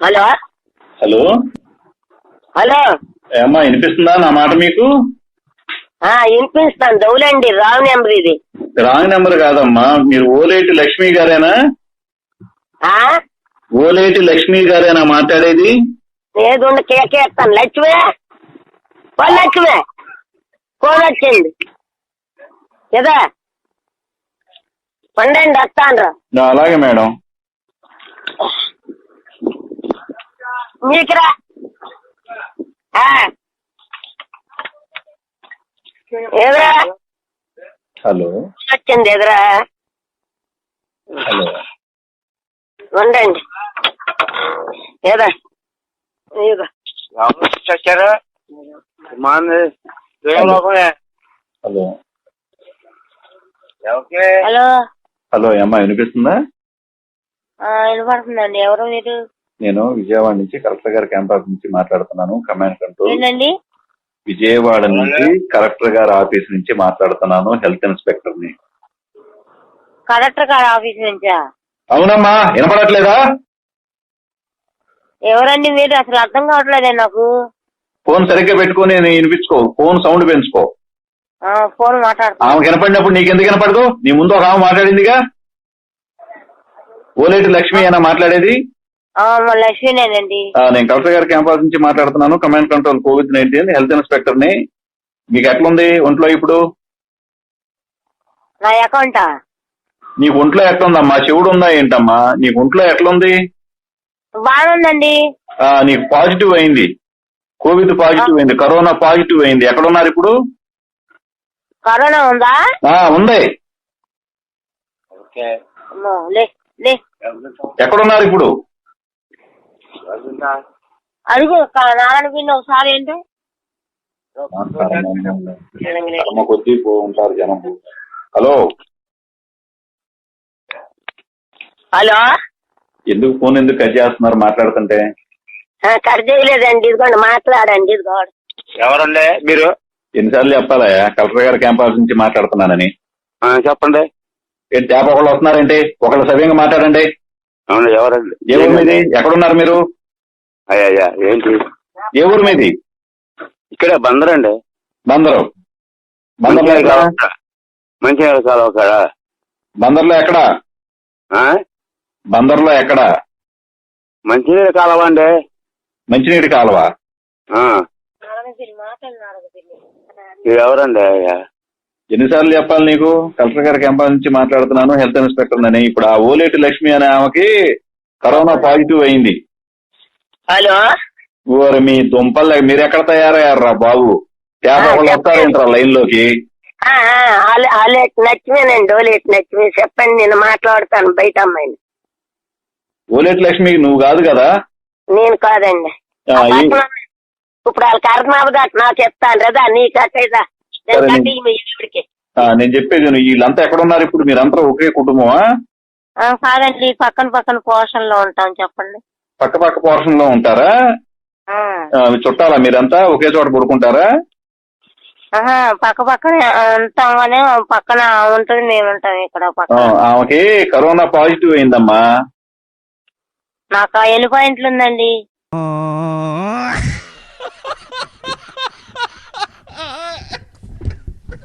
Hello hello hello ఏమ్మా వినిపిస్తుందా నా మాట మీకు? వినిపిస్తాను. దౌలండి, రాంగ్ నెంబర్ ఇది. రాంగ్ నెంబర్ కాదమ్మా, మీరు ఓలేటి లక్ష్మి గారేనా? ఓలేటి లక్ష్మి గారేనా మాట్లాడేది? ఏదో కేకేస్తాను. లక్ష్మే లక్ష్మే ఫోన్ వచ్చింది కదా, పండండి వస్తాను. అలాగే మేడం. మీకురా ఎదురా హలో వచ్చింది, ఎదురా హలో ఉండండి. ఏదా వచ్చారు హలో హలో హలో ఏమ్మా వినిపిస్తుందా? వినపడుతుందండి. ఎవరు మీరు? నేను విజయవాడ నుంచి కలెక్టర్ గారి క్యాంపస్ నుంచి మాట్లాడుతున్నాను. Command control. ఏంటండి? విజయవాడ నుంచి కలెక్టర్ గారి ఆఫీస్ నుంచి మాట్లాడుతున్నాను. హెల్త్ ఇన్స్పెక్టర్ ని. కలెక్టర్ గారి ఆఫీస్ నుంచా? అవునమ్మా, వినపడట్లేదా? ఎవరండి మీరు? అసలు అర్థం కావట్లేదే నాకు. ఫోన్ సరిగ్గా పెట్టుకుని వినిపించుకో, ఫోన్ సౌండ్ పెంచుకో. ఫోన్ మాట్లాడుతున్నా. ఆమె వినపడినప్పుడు నీకెందుకు వినపడదు? నీ ముందు ఒక ఆమె మాట్లాడిందిగా. ఓలేటి లక్ష్మి అయినా మాట్లాడేది? లక్ష్మీనేనండి. నేను కలెక్టర్ గారి క్యాంపస్ నుంచి మాట్లాడుతున్నాను. Command control COVID-19 health inspector ని. మీకు ఎట్లుంది ఒంట్లో ఇప్పుడు? నా అకౌంటా? నీకు ఒంట్లో ఎట్లుందమ్మా? చెవుడు ఉందా ఏంటమ్మా? నీకు ఒంట్లో ఎట్లుంది? బాగుందండి. నీకు పాజిటివ్ అయింది, కోవిడ్ పాజిటివ్ అయింది, కరోనా పాజిటివ్ అయింది. ఎక్కడున్నారు ఇప్పుడు? కరోనా ఉందా? ఉంది. ఎక్కడున్నారు ఇప్పుడు? అడుగు నారాయణ పిన్ని ఒకసారి. ఏంటి కొద్ది ఉంటారు జనం. హలో హలో ఎందుకు ఫోన్ ఎందుకు కట్ చేస్తున్నారు మాట్లాడుతుంటే? కట్ చేయలేదండి, ఇదిగోండి మాట్లాడండి. ఇదిగోండి. ఎవరండి మీరు? ఎన్నిసార్లు చెప్పాలా కలెక్టర్ గారి క్యాంపస్ నుంచి మాట్లాడుతున్నానని? చెప్పండి. ఏంటి తేప ఒకళ్ళు వస్తున్నారేంటి? ఒకళ్ళు సవ్యంగా మాట్లాడండి. అవును, ఎవరండి? ఏ ఊరు మీది? ఎక్కడున్నారు మీరు? అయ్యా ఏంటి? ఏ ఊరు మీది? ఇక్కడే బందరండి. బందరు. బందర్లో ఎక్కడ? మంచినీళ్ళ కాలువ కాడ. బందర్లో ఎక్కడ? బందర్లో ఎక్కడ? మంచినీళ్ళ కాలువ అండి. మంచినీటి కాలువ. మీరు ఎవరండి అయ్యా? ఎన్నిసార్లు చెప్పాలి నీకు? కలెక్టర్ గారి క్యాంపస్ నుంచి మాట్లాడుతున్నాను, హెల్త్ ఇన్స్పెక్టర్ అని. ఇప్పుడు ఆ ఓలేటి లక్ష్మి అనే ఆమెకి కరోనా పాజిటివ్ అయింది. హలో ఓరి మీ దుంపల్, మీరు ఎక్కడ తయారయ్యారా బాబు? తేప వాళ్ళు వస్తారేంట్రా లైన్ లోకి? లక్ష్మీనండి, ఓలేటి లక్ష్మి. చెప్పండి, నేను మాట్లాడతాను బయట అమ్మాయిని. ఓలేటి లక్ష్మి నువ్వు కాదు కదా? నేను కాదండి. ఇప్పుడు వాళ్ళ కర్ణాబు నాకు చెప్తాను రదా, నీ కట్టేదా? నేను చెప్పేది వీళ్ళంతా ఎక్కడ ఉన్నారు ఇప్పుడు? మీరంతా ఒకే కుటుంబమా? కాదండి, పక్కన పక్కన పోర్షన్ లో ఉంటాం. చెప్పండి. పక్క పక్క పోర్షన్ లో ఉంటారా? చుట్టాలా మీరంతా? ఒకే చోట పడుకుంటారా? పక్క పక్కన ఉంటాం కానీ పక్కన ఉంటుంది, మేము ఉంటాం ఇక్కడ పక్కన. ఆమెకి కరోనా పాజిటివ్ అయిందమ్మా. నాకు ఎన్ని పాయింట్లు ఉందండి?